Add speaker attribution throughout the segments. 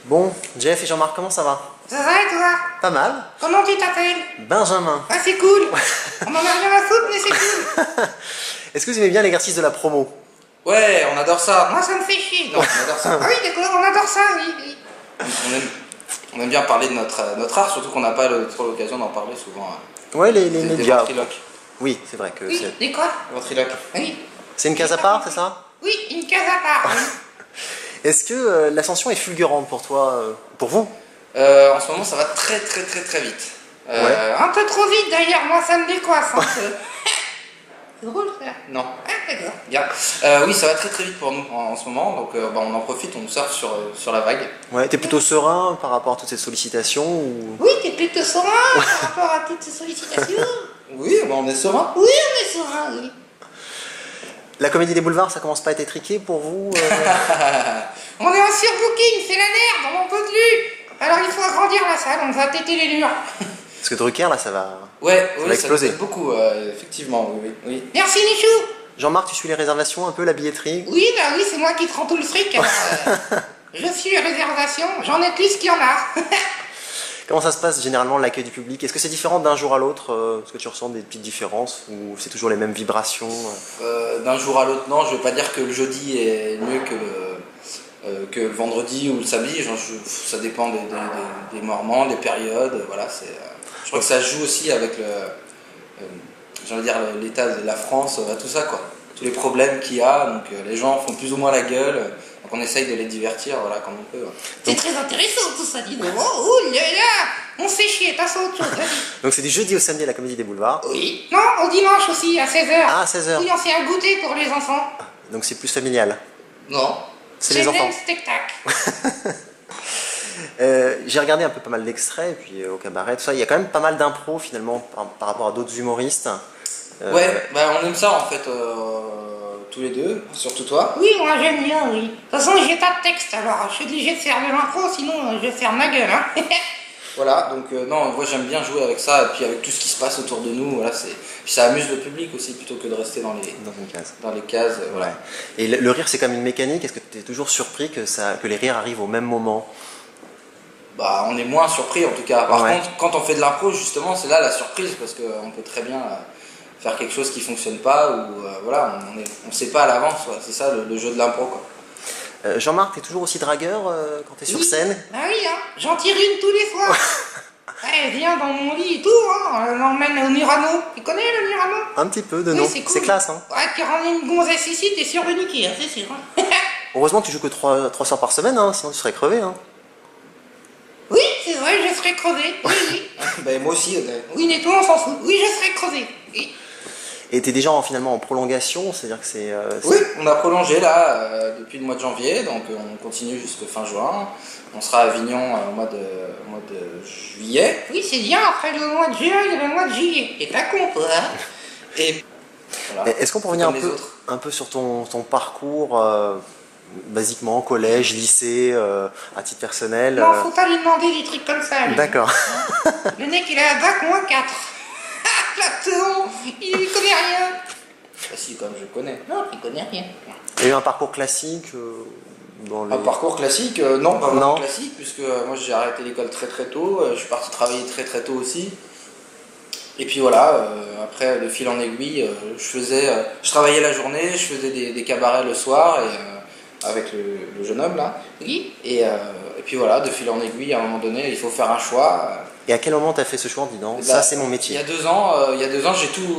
Speaker 1: Bon, Jeff et Jean-Marc, comment ça va?
Speaker 2: Ça va et toi?
Speaker 1: Pas mal.
Speaker 2: Comment tu t'appelles?
Speaker 1: Benjamin.
Speaker 2: Ah c'est cool. On en a rien à foutre mais c'est cool.
Speaker 1: Est-ce que vous aimez bien l'exercice de la promo?
Speaker 3: Ouais, on adore ça.
Speaker 2: Moi ça me fait chier.
Speaker 3: Non, on adore ça.
Speaker 2: Ah oui d'accord, on adore ça, oui, oui.
Speaker 3: On aime bien parler de notre art, surtout qu'on n'a pas trop l'occasion d'en parler souvent.
Speaker 1: Ouais, les
Speaker 3: Des
Speaker 1: médias.
Speaker 3: ventriloques.
Speaker 1: Oui, c'est vrai que
Speaker 2: Oui,
Speaker 1: c'est...
Speaker 2: des quoi?
Speaker 3: Ventriloques.
Speaker 2: Oui.
Speaker 1: C'est une case à part, c'est ça?
Speaker 2: Oui, une case à part. Oui.
Speaker 1: Est-ce que l'ascension est fulgurante pour toi, pour vous?
Speaker 3: En ce moment, ça va très vite.
Speaker 1: Ouais.
Speaker 2: Un peu trop vite d'ailleurs, moi ça me décoiffe un peu. C'est drôle ça.
Speaker 3: Non.
Speaker 2: Ah d'accord.
Speaker 3: Bien. Oui, ça va très vite pour nous en ce moment, donc on en profite, on surfe sur la vague.
Speaker 1: Ouais, t'es plutôt serein par rapport à toutes ces sollicitations ou...
Speaker 2: Oui, t'es plutôt serein par rapport à toutes ces sollicitations.
Speaker 3: Oui, on est serein.
Speaker 2: Oui, on est serein, oui.
Speaker 1: La comédie des boulevards, ça commence pas à être étriqué pour vous
Speaker 2: On est en surbooking, c'est la merde, on n'en peut plus. Alors il faut agrandir la salle, on va péter les murs.
Speaker 1: Parce que Drucker, là, ça va...
Speaker 3: Ouais,
Speaker 1: va exploser.
Speaker 3: Ça nous aide beaucoup, effectivement, oui.
Speaker 2: Merci Michou.
Speaker 1: Jean-Marc, tu suis les réservations un peu, la billetterie?
Speaker 2: Oui, bah oui, c'est moi qui prends tout le fric. Alors, je suis les réservations, j'en ai plus qu'il y en a.
Speaker 1: Comment ça se passe généralement l'accueil du public? Est-ce que c'est différent d'un jour à l'autre? Est-ce que tu ressens des petites différences ou c'est toujours les mêmes vibrations?
Speaker 3: D'un jour à l'autre, non, je veux pas dire que le jeudi est mieux que le vendredi ou le samedi. Ça dépend des moments, des périodes. Voilà, je crois que ça joue aussi avec l'état de la France, tout ça, quoi. Tous les problèmes qu'il y a, donc les gens font plus ou moins la gueule, donc on essaye de les divertir, voilà, comme on peut. Ouais.
Speaker 2: C'est très intéressant tout ça, dis donc. Oh là là, on s'est chier, passe à autre chose.
Speaker 1: Donc c'est du jeudi au samedi à la comédie des boulevards.
Speaker 2: Oui. Non, au dimanche aussi, à 16h.
Speaker 1: Ah, 16h.
Speaker 2: Oui, on fait un goûter pour les enfants.
Speaker 1: Donc c'est plus familial.
Speaker 3: Non.
Speaker 1: C'est les enfants.
Speaker 2: le même spectacle.
Speaker 1: J'ai regardé un peu pas mal d'extraits, puis au cabaret, tout ça. Il y a quand même pas mal d'impro finalement par rapport à d'autres humoristes.
Speaker 3: Ouais, bah, on aime ça en fait, tous les deux, surtout toi.
Speaker 2: Oui, moi j'aime bien, oui. De toute façon, j'ai pas de texte, alors je suis obligé de faire de l'impro, sinon je vais faire ma gueule. Hein.
Speaker 3: Voilà, donc non, moi j'aime bien jouer avec ça, et puis avec tout ce qui se passe autour de nous, voilà, puis ça amuse le public aussi, plutôt que de rester dans
Speaker 1: une case.
Speaker 3: Dans les cases, voilà.
Speaker 1: Ouais. Et le rire, c'est comme une mécanique. Est-ce que tu es toujours surpris que les rires arrivent au même moment?
Speaker 3: Bah, on est moins surpris en tout cas. Par
Speaker 1: Ouais.
Speaker 3: contre, quand on fait de l'impro, justement, c'est là la surprise, parce qu'on peut très bien faire quelque chose qui fonctionne pas, ou voilà, on sait pas à l'avance, ouais. C'est ça le jeu de l'impro, quoi.
Speaker 1: Jean-Marc, t'es toujours aussi dragueur quand t'es sur scène?
Speaker 2: Ah oui, hein, j'en tire une tous les soirs. Elle vient dans mon lit et tout, hein, elle m'emmène au Murano. Tu connais le Murano?
Speaker 1: Un petit peu de
Speaker 2: Oui,
Speaker 1: nom.
Speaker 2: c'est cool.
Speaker 1: C'est classe, hein.
Speaker 2: Ouais, tu ramènes une gonzesse ici, t'es sûr de niquer, hein, c'est sûr. Hein.
Speaker 1: Heureusement que tu joues que 3 soirs par semaine, hein, sinon tu serais crevé. Hein.
Speaker 2: Oui, c'est vrai, je serais crevé. Oui, oui.
Speaker 3: Ben, moi aussi,
Speaker 2: Oui, mais toi, on s'en fout. Oui, je serais crevé. Oui.
Speaker 1: Et t'es déjà finalement en prolongation, c'est-à-dire que c'est...
Speaker 3: Oui, on a prolongé là depuis le mois de janvier, donc on continue jusqu'à fin juin. On sera à Avignon au mois de juillet.
Speaker 2: Oui, c'est bien, après le mois de juin, il y a le mois de juillet. T'es pas con, toi, hein.
Speaker 3: Et voilà.
Speaker 1: Est-ce qu'on peut revenir
Speaker 3: Comme les autres.
Speaker 1: un peu sur ton parcours, basiquement, collège, lycée, à titre personnel?
Speaker 2: Non, faut pas lui demander des trucs comme ça. Lui.
Speaker 1: D'accord.
Speaker 2: Le mec, il a un bac moins 4. Platon, il connaît rien.
Speaker 3: Ah si, comme je connais.
Speaker 2: Non, il connaît rien.
Speaker 1: Il y a eu un parcours classique dans les...
Speaker 3: Un parcours classique, non, pas vraiment
Speaker 1: Non.
Speaker 3: classique, puisque moi j'ai arrêté l'école très tôt, je suis parti travailler très tôt aussi. Et puis voilà, après de fil en aiguille, je travaillais la journée, je faisais des cabarets le soir et, avec le jeune homme là.
Speaker 2: Oui.
Speaker 3: Et puis voilà, de fil en aiguille, à un moment donné, il faut faire un choix.
Speaker 1: Et à quel moment t'as fait ce choix en disant
Speaker 3: Bah,
Speaker 1: ça c'est mon
Speaker 3: Il
Speaker 1: métier?
Speaker 3: y a 2 ans,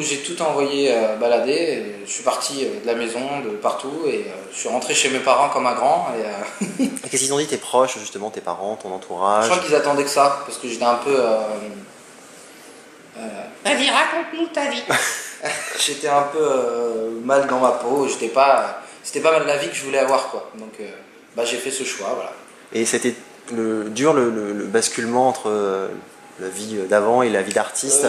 Speaker 3: j'ai tout envoyé balader. Et je suis parti de la maison, de partout, et je suis rentré chez mes parents comme un grand. Et,
Speaker 1: Et qu'est-ce qu'ils ont dit tes proches, justement, tes parents, ton
Speaker 3: je
Speaker 1: entourage?
Speaker 3: crois qu'ils attendaient que ça, parce que j'étais un peu...
Speaker 2: Vas-y, raconte-nous ta vie.
Speaker 3: j'étais un peu mal dans ma peau, c'était pas mal la vie que je voulais avoir, quoi. Donc j'ai fait ce choix, voilà.
Speaker 1: Et c'était dur le basculement entre la vie d'avant et la vie d'artiste,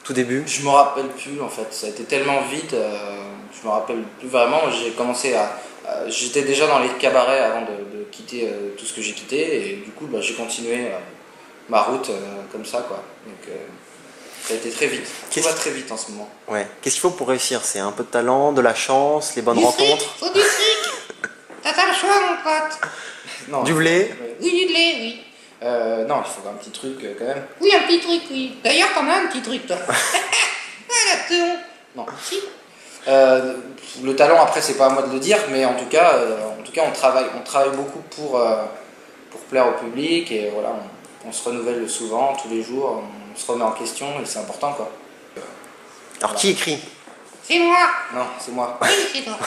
Speaker 1: tout début?
Speaker 3: Je me rappelle plus en fait, ça a été tellement vite, je me rappelle plus vraiment. J'ai commencé j'étais déjà dans les cabarets avant de quitter tout ce que j'ai quitté, et du coup j'ai continué ma route comme ça, quoi. Donc ça a été très vite. Tout va très vite en ce moment.
Speaker 1: Ouais. Qu'est-ce qu'il faut pour réussir? C'est un peu de talent, de la chance, les bonnes
Speaker 2: Du
Speaker 1: rencontres?
Speaker 2: fric, faut du fric. T'as pas le choix, mon pote.
Speaker 3: Non,
Speaker 1: Du blé.
Speaker 2: Oui, du lait, oui.
Speaker 3: Non, il faut un petit truc quand même.
Speaker 2: Oui, un petit truc, oui. D'ailleurs, t'en as un petit truc, toi. Ah, la teon.
Speaker 3: Non.
Speaker 2: Si.
Speaker 3: Le talent, après, c'est pas à moi de le dire, mais en tout cas, on travaille beaucoup pour plaire au public et voilà, on se renouvelle souvent, tous les jours, on se remet en question et c'est important quoi.
Speaker 1: Alors, qui écrit?
Speaker 2: C'est moi.
Speaker 3: Non, c'est moi.
Speaker 2: Oui, c'est toi.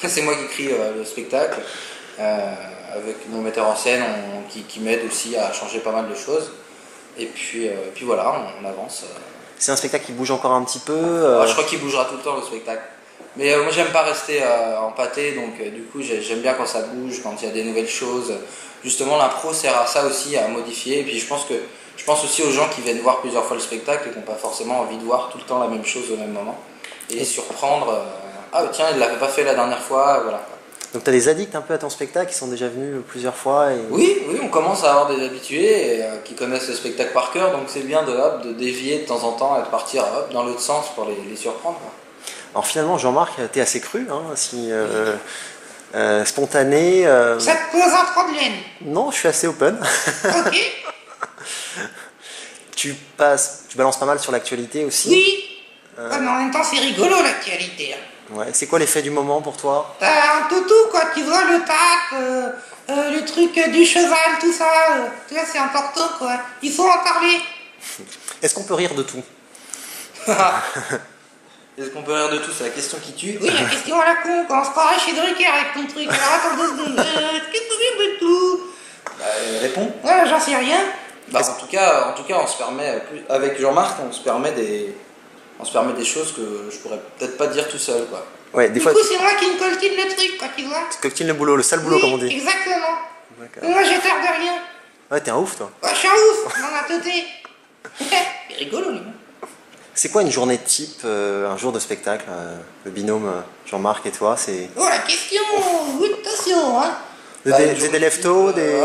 Speaker 3: C'est moi qui écris le spectacle avec mon metteur en scène qui m'aide aussi à changer pas mal de choses. Et puis voilà, on avance.
Speaker 1: C'est un spectacle qui bouge encore un petit peu.
Speaker 3: Je crois qu'il bougera tout le temps le spectacle. Mais moi j'aime pas rester empâté, donc du coup j'aime bien quand ça bouge, quand il y a des nouvelles choses. Justement l'impro sert à ça aussi, à modifier. Et puis je pense aussi aux gens qui viennent voir plusieurs fois le spectacle et qui n'ont pas forcément envie de voir tout le temps la même chose au même moment. Et les surprendre, ah tiens il l'avait pas fait la dernière fois, voilà.
Speaker 1: Donc tu as des addicts un peu à ton spectacle qui sont déjà venus plusieurs fois et...
Speaker 3: Oui, on commence à avoir des habitués qui connaissent le spectacle par cœur, donc c'est bien de dévier de temps en temps et de partir dans l'autre sens pour les surprendre. Quoi.
Speaker 1: Alors finalement, Jean-Marc, t'es assez cru, hein, spontané.
Speaker 2: Ça te pose un problème.
Speaker 1: Non, je suis assez open.
Speaker 2: Ok.
Speaker 1: Tu balances pas mal sur l'actualité aussi.
Speaker 2: Oui. Ouais, mais en même temps, c'est rigolo l'actualité.
Speaker 1: Ouais. C'est quoi l'effet du moment pour toi?
Speaker 2: T'as un peu tout, quoi. Tu vois, le tac, le truc du cheval, tout ça. Tu vois, c'est important, quoi. Il faut en parler.
Speaker 1: Est-ce qu'on peut rire de tout?
Speaker 3: Est-ce qu'on peut rire de tout? C'est la question qui tue.
Speaker 2: Oui, la question à la con, quand on se croirait chez Drucker avec ton truc. Alors attends 2 secondes. Qu'est-ce que tu rire de tout?
Speaker 3: Réponds.
Speaker 2: Ouais, j'en sais rien.
Speaker 3: Bah, en tout cas, on se permet, avec Jean-Marc, on se permet des choses que je pourrais peut-être pas dire tout seul, quoi.
Speaker 1: Ouais, des
Speaker 2: Du
Speaker 1: fois,
Speaker 2: coup, c'est moi qui me coltine le truc, quoi, tu vois.
Speaker 1: tu coltines le boulot, le sale boulot,
Speaker 2: Oui,
Speaker 1: comme on dit.
Speaker 2: exactement.
Speaker 1: D'accord.
Speaker 2: Mais moi, j'ai peur de rien.
Speaker 1: Ouais, t'es un ouf, toi.
Speaker 2: Ouais, je suis un ouf, on en a teuté. C'est rigolo, lui.
Speaker 1: C'est quoi une journée type, un jour de spectacle, le binôme Jean-Marc et toi, c'est...
Speaker 2: Oh, la question, oui, attention, hein.
Speaker 1: Des leftos, des...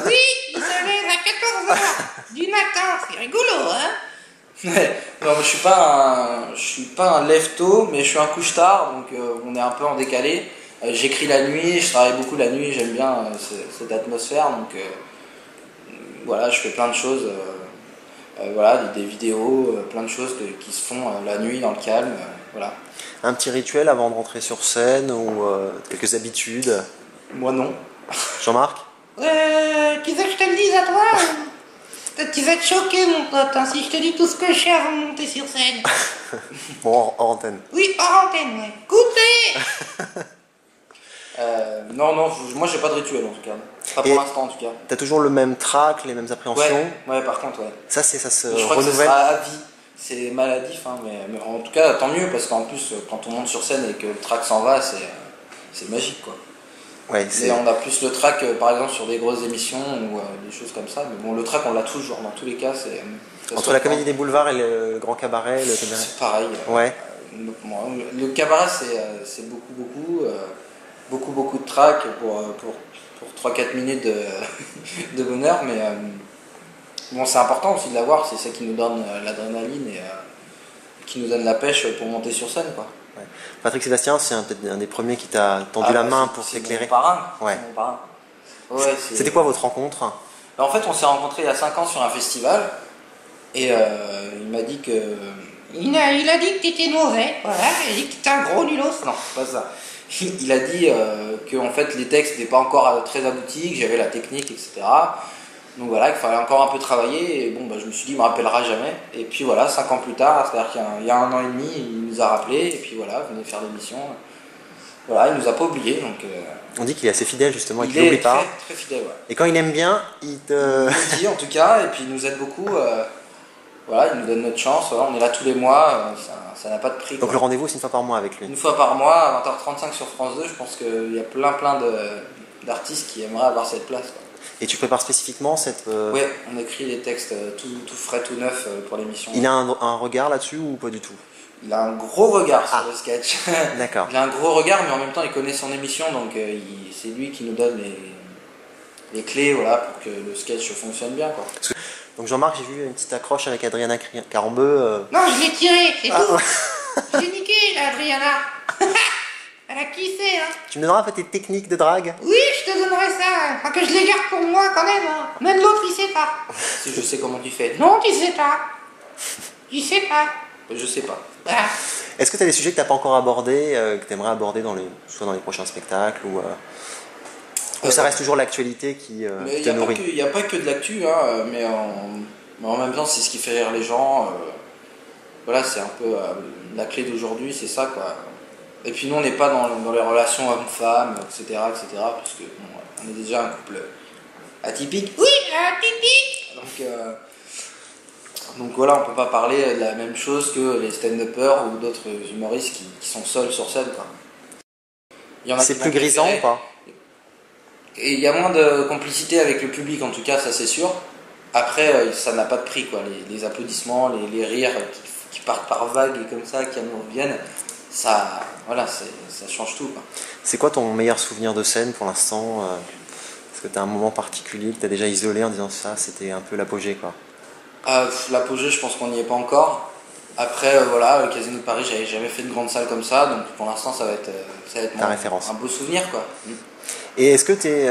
Speaker 2: Oui, il se lève à 14h du matin, c'est rigolo, hein.
Speaker 3: Non, je suis pas un lève-tôt, mais je suis un couche-tard, donc on est un peu en décalé. J'écris la nuit, je travaille beaucoup la nuit, j'aime bien cette atmosphère, donc voilà, je fais plein de choses, voilà, des vidéos, plein de choses qui se font la nuit dans le calme, voilà.
Speaker 1: Un petit rituel avant de rentrer sur scène ou quelques habitudes?
Speaker 3: Moi non.
Speaker 2: Tu
Speaker 1: Jean-Marc?
Speaker 2: veux que je te le dise à toi peut-être tu vas être choqué, mon pote, hein, si je te dis tout ce que je sais avant de monter sur scène.
Speaker 1: Bon, hors antenne.
Speaker 2: Oui, hors antenne, ouais. Coupez.
Speaker 3: Non, moi j'ai pas de rituel en tout cas. Pas pour
Speaker 1: Et-
Speaker 3: l'instant en tout cas.
Speaker 1: T'as toujours le même trac, les mêmes appréhensions?
Speaker 3: Ouais, par contre, ouais.
Speaker 1: Ça se
Speaker 3: Je crois que ce
Speaker 1: renouvelle?
Speaker 3: sera à vie. C'est maladif, hein, mais en tout cas, tant mieux, parce qu'en plus, quand on monte sur scène et que le track s'en va, c'est magique, quoi.
Speaker 1: Ouais,
Speaker 3: Mais on a plus le track, par exemple, sur des grosses émissions ou des choses comme ça. Mais bon, le track, on l'a toujours, dans tous les cas.
Speaker 1: Entre la comédie des boulevards et le grand cabaret, le cabaret.
Speaker 3: C'est pareil.
Speaker 1: Ouais.
Speaker 3: Le cabaret, c'est beaucoup de track pour 3-4 minutes de bonheur, mais bon, c'est important aussi de l'avoir, c'est ça qui nous donne l'adrénaline et qui nous donne la pêche pour monter sur scène, quoi.
Speaker 1: Ouais. Patrick Sébastien, c'est peut-être un des premiers qui t'a tendu la main pour
Speaker 3: c'est
Speaker 1: t'éclairer.
Speaker 3: mon parrain.
Speaker 1: Ouais.
Speaker 3: C'est mon parrain. Ouais,
Speaker 1: C'était quoi votre rencontre?
Speaker 3: En fait, on s'est rencontrés il y a 5 ans sur un festival et il m'a dit que...
Speaker 2: Il a dit que t'étais mauvais, voilà. Il a dit que t'étais un gros nulos.
Speaker 3: Non, pas ça. Il a dit que en fait, les textes n'étaient pas encore très aboutis, que j'avais la technique, etc. Donc voilà, qu'il fallait encore un peu travailler. Et bon, bah, je me suis dit, il me rappellera jamais. Et puis voilà, 5 ans plus tard, c'est-à-dire qu'il y a 1 an et demi, il nous a rappelé. Et puis voilà, venez faire l'émission. Voilà, il nous a pas oubliés. Donc,
Speaker 1: On dit qu'il est assez fidèle justement, et
Speaker 3: il
Speaker 1: qu'il n'oublie
Speaker 3: est
Speaker 1: pas.
Speaker 3: très fidèle, ouais.
Speaker 1: Et quand il aime bien, il te...
Speaker 3: Il nous dit en tout cas, et puis il nous aide beaucoup. Voilà, il nous donne notre chance. Voilà, on est là tous les mois. Ça n'a pas de prix.
Speaker 1: Donc
Speaker 3: Quoi.
Speaker 1: le rendez-vous, c'est une fois par mois avec lui.
Speaker 3: Une fois par mois, à 20h35 sur France 2, je pense qu'il y a plein d'artistes qui aimeraient avoir cette place. Quoi.
Speaker 1: Et tu prépares spécifiquement cette...
Speaker 3: Oui, on écrit des textes tout frais, tout neufs pour l'émission.
Speaker 1: Il a un regard là-dessus ou pas du tout?
Speaker 3: Il a un gros regard sur le sketch.
Speaker 1: D'accord.
Speaker 3: Il a un gros regard, mais en même temps, il connaît son émission, donc c'est lui qui nous donne les clés, voilà, pour que le sketch fonctionne bien, quoi.
Speaker 1: Donc Jean-Marc, j'ai vu une petite accroche avec Adriana Carambeu.
Speaker 2: Non, je l'ai tiré, c'est
Speaker 1: Ah,
Speaker 2: tout.
Speaker 1: ouais.
Speaker 2: Je l'ai niqué, la Adriana. Elle Elle a kiffé, hein.
Speaker 1: Tu me donneras un peu tes techniques de drague?
Speaker 2: Oui, je te donnerai ça. Enfin, que je les garde pour moi quand même. Hein. Même l'autre, il sait pas.
Speaker 3: Si je sais comment tu fais.
Speaker 2: Non, tu sais pas. Tu sais pas.
Speaker 3: Je sais pas.
Speaker 2: Voilà.
Speaker 1: Est-ce que tu as des sujets que tu n'as pas encore abordés, que tu aimerais aborder soit dans les prochains spectacles ou ça reste toujours l'actualité qui
Speaker 3: Mais
Speaker 1: te nourrit?
Speaker 3: il n'y a pas que de l'actu, hein, mais en même temps, c'est ce qui fait rire les gens. Voilà, c'est un peu la clé d'aujourd'hui, c'est ça, quoi. Et puis nous, on n'est pas dans les relations hommes-femmes, etc., puisque bon, on est déjà un couple atypique.
Speaker 2: Oui, pipi.
Speaker 3: Donc voilà, on peut pas parler de la même chose que les stand-uppers ou d'autres humoristes qui sont seuls sur scène, quoi. Il y en a
Speaker 1: C'est
Speaker 3: qui
Speaker 1: plus
Speaker 3: vont
Speaker 1: grisant
Speaker 3: préférer.
Speaker 1: ou pas?
Speaker 3: Et il y a moins de complicité avec le public, en tout cas, ça c'est sûr. Après, ça n'a pas de prix, quoi. Les applaudissements, les rires qui partent par vagues et comme ça, qui nous reviennent, ça, voilà, ça change tout, quoi.
Speaker 1: C'est quoi ton meilleur souvenir de scène pour l'instant? Est-ce que tu as un moment particulier que tu as déjà isolé en disant ça, c'était un peu l'apogée, quoi?
Speaker 3: L'apogée, je pense qu'on n'y est pas encore. Après, voilà, le Casino de Paris, j'avais jamais fait de grande salle comme ça, donc pour l'instant, ça va être
Speaker 1: Ta référence.
Speaker 3: un beau souvenir, quoi.
Speaker 1: Et est-ce que tu es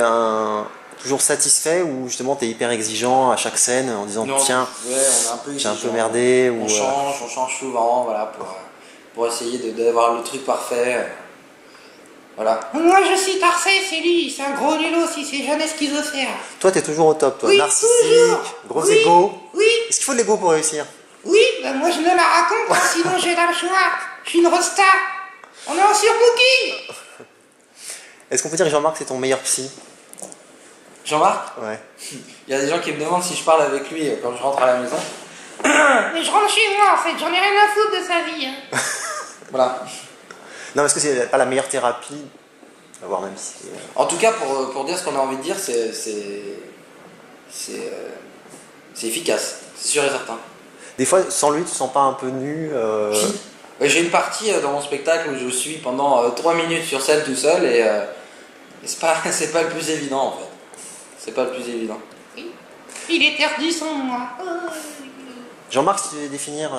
Speaker 1: toujours satisfait ou justement tu es hyper exigeant à chaque scène en disant
Speaker 3: Non,
Speaker 1: tiens,
Speaker 3: ouais, on est un peu
Speaker 1: j'ai un peu
Speaker 3: exigeant.
Speaker 1: merdé
Speaker 3: On
Speaker 1: ou
Speaker 3: change souvent, voilà, pour essayer d'avoir le truc parfait. Voilà.
Speaker 2: Moi, je cite Arsène, c'est lui. C'est un gros nul aussi. C'est jamais schizophrène.
Speaker 1: toi tu es toujours au top, toi,
Speaker 2: Oui,
Speaker 1: narcissique,
Speaker 2: toujours.
Speaker 1: gros
Speaker 2: Oui.
Speaker 1: égo.
Speaker 2: Oui,
Speaker 1: Est-ce qu'il faut de l'ego pour réussir?
Speaker 2: oui, ben moi je me la raconte, hein, sinon j'ai pas le choix. Je suis une rosta. On est en surbooking.
Speaker 1: Est-ce qu'on peut dire que Jean-Marc c'est ton meilleur psy?
Speaker 3: Jean-Marc,
Speaker 1: Ouais.
Speaker 3: il y a des gens qui me demandent si je parle avec lui quand je rentre à la maison.
Speaker 2: Mais je rentre chez moi en fait, j'en ai rien à foutre de sa vie. Hein.
Speaker 3: Voilà.
Speaker 1: Non, est-ce que c'est pas la meilleure thérapie à voir, même si
Speaker 3: En tout cas, pour dire ce qu'on a envie de dire, c'est efficace, c'est sûr et certain.
Speaker 1: des fois sans lui tu te sens pas un peu nu
Speaker 3: Si. J'ai une partie dans mon spectacle où je suis pendant 3 minutes sur scène tout seul et c'est pas le plus évident en fait. C'est pas le plus évident.
Speaker 2: Oui. Il est perdu son moi.
Speaker 1: Jean-Marc, si tu devais définir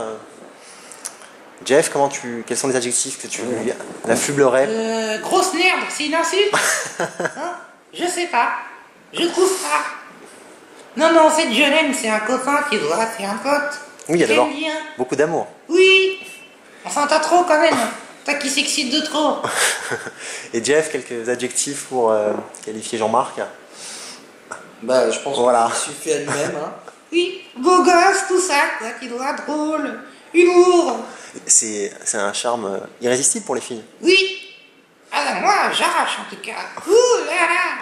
Speaker 1: Jeff, quels sont les adjectifs que tu lui affublerais?
Speaker 2: Grosse merde, c'est une insulte. Hein? Je sais pas. Je trouve pas. Non, en fait, je l'aime, c'est un copain qui doit, c'est un pote.
Speaker 1: Oui, il y a
Speaker 2: J'aime
Speaker 1: d'abord
Speaker 2: bien.
Speaker 1: beaucoup d'amour.
Speaker 2: Oui. Enfin, t'as trop quand même. T'as qui s'excite de trop.
Speaker 1: Et Jeff, quelques adjectifs pour qualifier Jean-Marc?
Speaker 3: Bah, je pense
Speaker 1: Voilà.
Speaker 3: qu'il suffit à lui-même. Hein.
Speaker 2: Oui, beau gosse, tout ça, quoi, qui doit, drôle, humour.
Speaker 1: C'est un charme irrésistible pour les filles.
Speaker 2: Oui. Ah ben moi, j'arrache en tout cas. Ouh là là.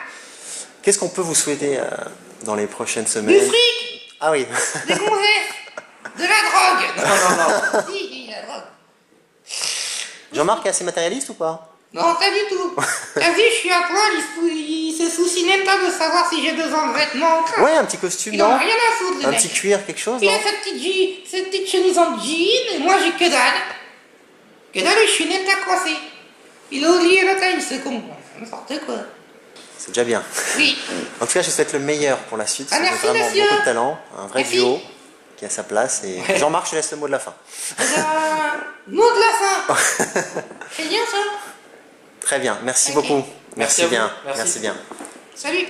Speaker 1: Qu'est-ce qu'on peut vous souhaiter dans les prochaines
Speaker 2: Du
Speaker 1: semaines?
Speaker 2: fric,
Speaker 1: Ah oui.
Speaker 2: des gonzesses, de la drogue.
Speaker 3: Non.
Speaker 2: Si, la drogue.
Speaker 1: Jean-Marc est assez matérialiste ou pas?
Speaker 2: Non, pas du tout. T'as vu, je suis à poil, il se soucie même pas de savoir si j'ai besoin de vêtements.
Speaker 1: Ouais, un petit costume,
Speaker 2: Il en
Speaker 1: non?
Speaker 2: a rien à foutre, le
Speaker 1: Un
Speaker 2: mec.
Speaker 1: petit cuir, quelque chose,
Speaker 2: Il
Speaker 1: non?
Speaker 2: a cette petite chemise en jean, et moi j'ai que dalle. Que dalle, je suis net à coiffer. Il a oublié le time, ce con. N'importe quoi.
Speaker 1: C'est déjà bien.
Speaker 2: Oui.
Speaker 1: En tout cas, je souhaite le meilleur pour la suite.
Speaker 2: Ah,
Speaker 1: Vous avez
Speaker 2: merci,
Speaker 1: vraiment
Speaker 2: monsieur.
Speaker 1: beaucoup de talent, un vrai
Speaker 2: Merci.
Speaker 1: duo qui a sa place. Et
Speaker 3: Ouais.
Speaker 1: Jean-Marc, je te laisse le mot de la fin.
Speaker 2: Mot de la fin. C'est bien ça.
Speaker 1: Très bien, merci
Speaker 2: Ok.
Speaker 1: beaucoup.
Speaker 3: Merci à vous.
Speaker 1: bien,
Speaker 3: Merci.
Speaker 1: merci bien.
Speaker 2: Salut.